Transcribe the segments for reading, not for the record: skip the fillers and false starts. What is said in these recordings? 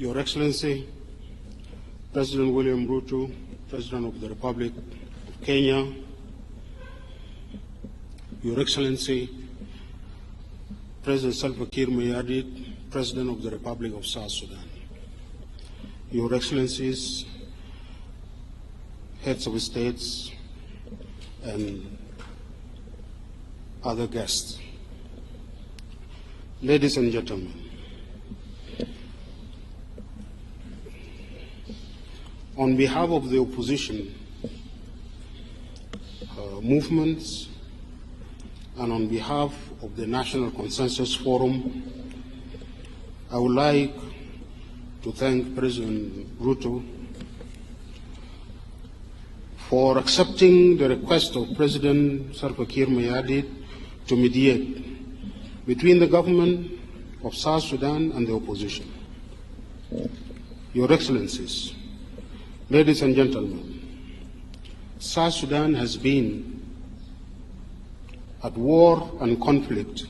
Your Excellency, President William Ruto, President of the Republic of Kenya, Your Excellency, President Salva Kiir Mayardit, President of the Republic of South Sudan, Your Excellencies, heads of states, and other guests. Ladies and gentlemen, on behalf of the opposition movements and on behalf of the National Consensus Forum, I would like to thank President Ruto for accepting the request of President Salva Kiir Mayardit to mediate between the government of South Sudan and the opposition. Your Excellencies, ladies and gentlemen, South Sudan has been at war and conflict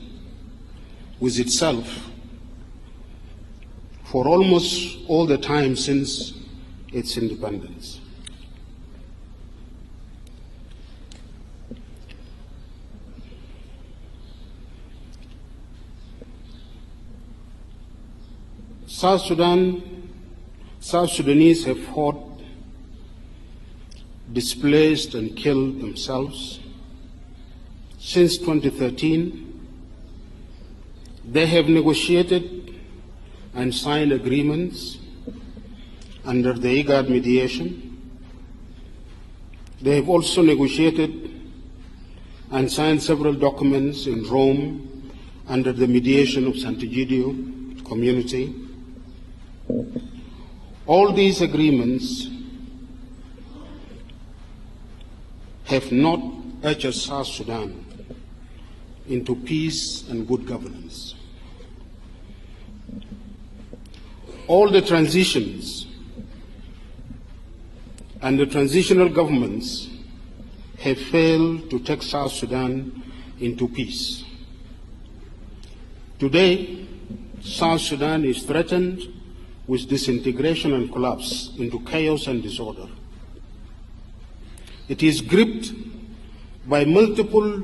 with itself for almost all the time since its independence. South Sudanese have fought, displaced and killed themselves. Since 2013, they have negotiated and signed agreements under the IGAD mediation. They have also negotiated and signed several documents in Rome under the mediation of Sant'Egidio community. All these agreements have not ushered South Sudan into peace and good governance. All the transitions and the transitional governments have failed to take South Sudan into peace. Today, South Sudan is threatened with disintegration and collapse into chaos and disorder. It is gripped by multiple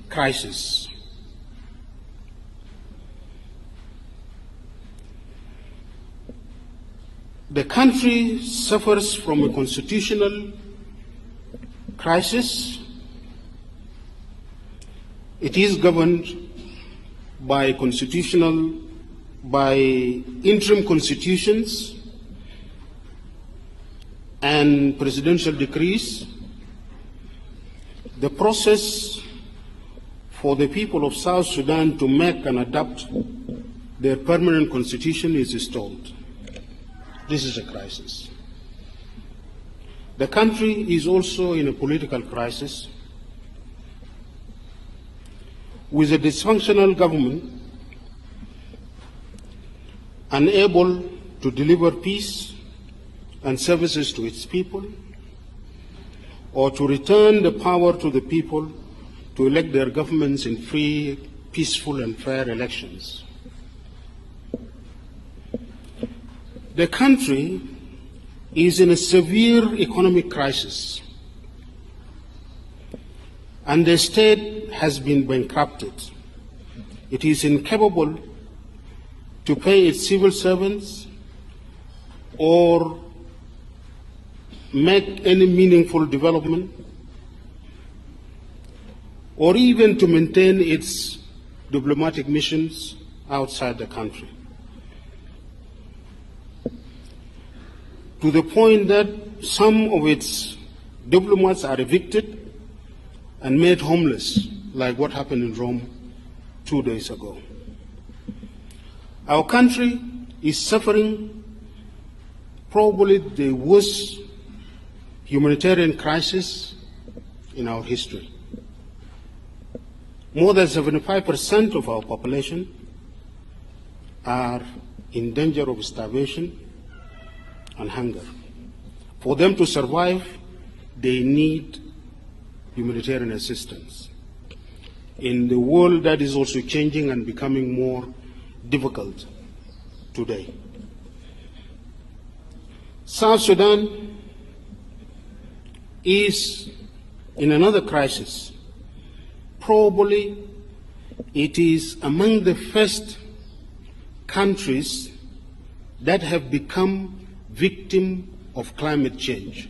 crises. The country suffers from a constitutional crisis. It is governed by interim constitutions and presidential decrees. The process for the people of South Sudan to make and adopt their permanent constitution is stalled. This is a crisis. The country is also in a political crisis with a dysfunctional government unable to deliver peace and services to its people, or to return the power to the people to elect their governments in free, peaceful, and fair elections. The country is in a severe economic crisis, and the state has been bankrupted. It is incapable to pay its civil servants or make any meaningful development, or even to maintain its diplomatic missions outside the country. To the point that some of its diplomats are evicted and made homeless, like what happened in Rome 2 days ago. Our country is suffering probably the worst humanitarian crisis in our history. More than 75% of our population are in danger of starvation and hunger. For them to survive, they need humanitarian assistance. In the world that is also changing and becoming more difficult today. South Sudan is in another crisis. Probably it is among the first countries that have become victim of climate change.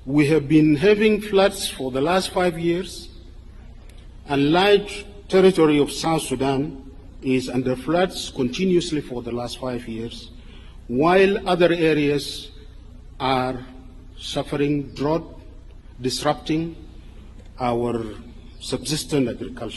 We have been having floods for the last 5 years, and large territory of South Sudan is under floods continuously for the last 5 years, while other areas are suffering drought, disrupting our subsistence agriculture.